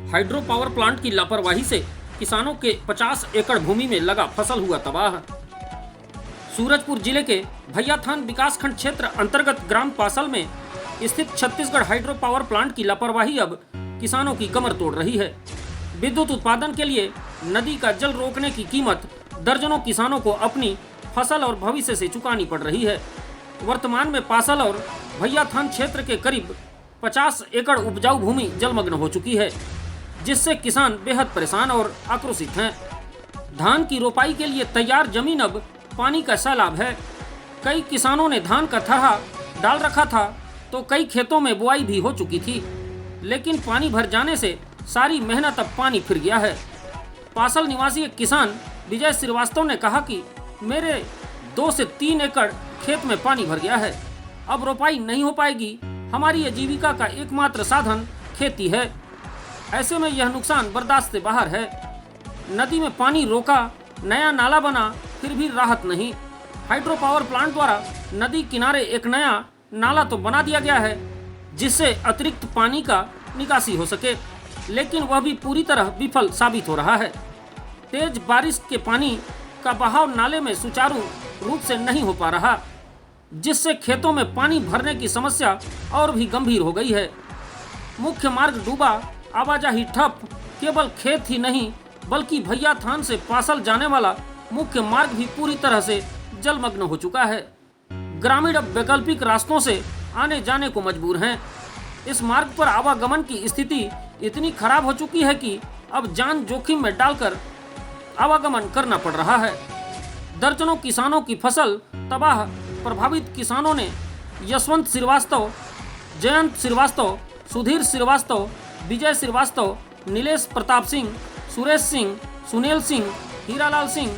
Hydro power plant की लापरवाही से किसानों के 50 एकड़ भूमि में लगा फसल हुआ तबाह। सूरजपुर जिले के भैयाथान विकासखंड क्षेत्र अंतर्गत ग्राम पासल में स्थित छत्तीसगढ़ हाइड्रो पावर प्लांट की लापरवाही अब किसानों की कमर तोड़ रही है। विद्युत उत्पादन के लिए नदी का जल रोकने की कीमत दर्जनों किसानों को अपनी फसल और भविष्य से चुकानी पड़ रही है। वर्तमान में पासल और भैयाथान क्षेत्र के करीब 50 एकड़ उपजाऊ भूमि जलमग्न हो चुकी है, जिससे किसान बेहद परेशान और आक्रोशित हैं। धान की रोपाई के लिए तैयार जमीन अब पानी का सैलाब है। कई किसानों ने धान का थरहा डाल रखा था तो कई खेतों में बुआई भी हो चुकी थी, लेकिन पानी भर जाने से सारी मेहनत अब पानी फिर गया है। पासल निवासी एक किसान विजय श्रीवास्तव ने कहा कि मेरे 2 से 3 एकड़ खेत में पानी भर गया है, अब रोपाई नहीं हो पाएगी। हमारी आजीविका का एकमात्र साधन खेती है। ऐसे में यह नुकसान बर्दाश्त से बाहर है। नदी में पानी रोका, नया नाला बना, फिर भी राहत नहीं। हाइड्रो पावर प्लांट द्वारा नदी किनारे एक नया नाला तो बना दिया गया है, जिससे अतिरिक्त पानी का निकासी हो सके, लेकिन वह भी पूरी तरह विफल साबित हो रहा है। तेज बारिश के पानी का बहाव नाले में सुचारू रूप से नहीं हो पा रहा, जिससे खेतों में पानी भरने की समस्या और भी गंभीर हो गई है। मुख्य मार्ग डूबा, आवाजाही ठप। केवल खेत ही नहीं बल्कि भैयाथान से पासल जाने वाला मुख्य मार्ग भी पूरी तरह से जलमग्न हो चुका है। ग्रामीण अब वैकल्पिक रास्तों से आने जाने को मजबूर हैं। इस मार्ग पर आवागमन की स्थिति इतनी खराब हो चुकी है कि अब जान जोखिम में डालकर आवागमन करना पड़ रहा है। दर्जनों किसानों की फसल तबाह। प्रभावित किसानों ने यशवंत श्रीवास्तव, जयंत श्रीवास्तव, सुधीर श्रीवास्तव, विजय श्रीवास्तव, नीलेश प्रताप सिंह, सुरेश सिंह, सुनील सिंह, हीरालाल सिंह,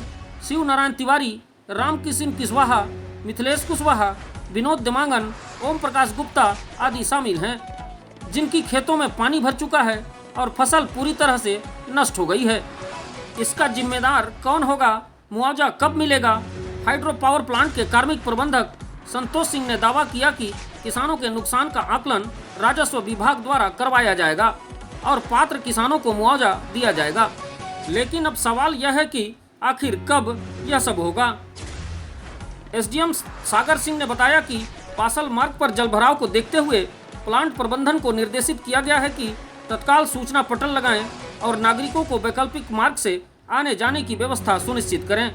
शिव नारायण तिवारी, रामकिशन कुशवाहा, मिथिलेश कुशवाहा, विनोद देमांगन, ओम प्रकाश गुप्ता आदि शामिल हैं, जिनकी खेतों में पानी भर चुका है और फसल पूरी तरह से नष्ट हो गई है। इसका जिम्मेदार कौन होगा? मुआवजा कब मिलेगा? हाइड्रो पावर प्लांट के कार्मिक प्रबंधक संतोष सिंह ने दावा किया कि किसानों के नुकसान का आकलन राजस्व विभाग द्वारा करवाया जाएगा और पात्र किसानों को मुआवजा दिया जाएगा। लेकिन अब सवाल यह है कि आखिर कब यह सब होगा? एसडीएम सागर सिंह ने बताया कि पासल मार्ग पर जलभराव को देखते हुए प्लांट प्रबंधन को निर्देशित किया गया है कि तत्काल सूचना पटल लगाएं और नागरिकों को वैकल्पिक मार्ग से आने जाने की व्यवस्था सुनिश्चित करें।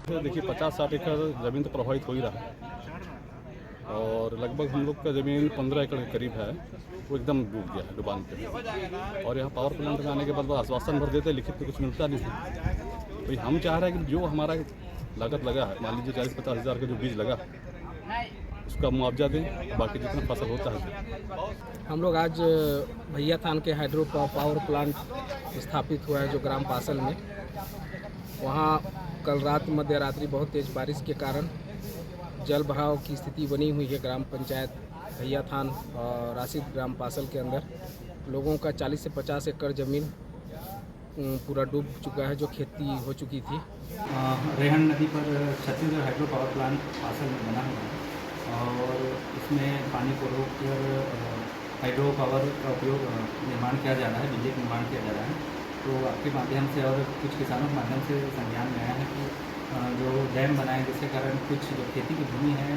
देखिए 50-60 एकड़ ज़मीन तो प्रभावित हो ही रहा है और लगभग हम लोग का ज़मीन 15 एकड़ के करीब है, वो एकदम डूब गया है डुबान पे। और यहाँ पावर प्लांट में आने के बाद आश्वासन भर देते, लिखित में कुछ मिलता नहीं है। तो हम चाह रहे हैं कि जो हमारा लागत लगा है, मान लीजिए 40-50 हज़ार का जो बीज लगा उसका मुआवजा दें, बाकी जितना फसल होता है। हम लोग आज भैयाथान के हाइड्रो पावर प्लांट स्थापित हुआ है जो ग्राम पासल में, वहाँ कल रात मध्य रात्रि बहुत तेज़ बारिश के कारण जल भराव की स्थिति बनी हुई है। ग्राम पंचायत भैयाथान और राशिद ग्राम पासल के अंदर लोगों का 40 से 50 एकड़ ज़मीन पूरा डूब चुका है, जो खेती हो चुकी थी। रेहन नदी पर छत्तीसगढ़ हाइड्रो पावर प्लांट पासल में बना हुआ है और इसमें पानी को रोककर हाइड्रो पावर का उपयोग निर्माण किया जा रहा है, बिजली निर्माण किया जा रहा है। तो आपके माध्यम से और कुछ किसानों के माध्यम से संज्ञान में आया है कि जो डैम बनाए जिसके कारण कुछ जो खेती की भूमि है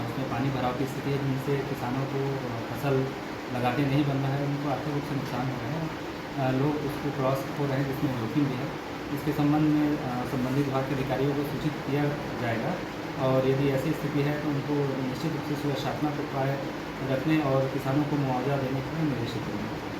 उसमें पानी भराव की स्थिति है, जिनसे किसानों को फसल लगाते नहीं बन रहा है, उनको आर्थिक रूप से नुकसान हो रहा है। लोग उसको क्रॉस हो रहे हैं, जिसमें जोखिम भी है। इसके संबंध में संबंधित विभाग के अधिकारियों को सूचित किया जाएगा और यदि ऐसी स्थिति है तो उनको निश्चित रूप से सुरक्षात्मक उपाय रखने और किसानों को मुआवजा देने के लिए निर्देशित करेंगे।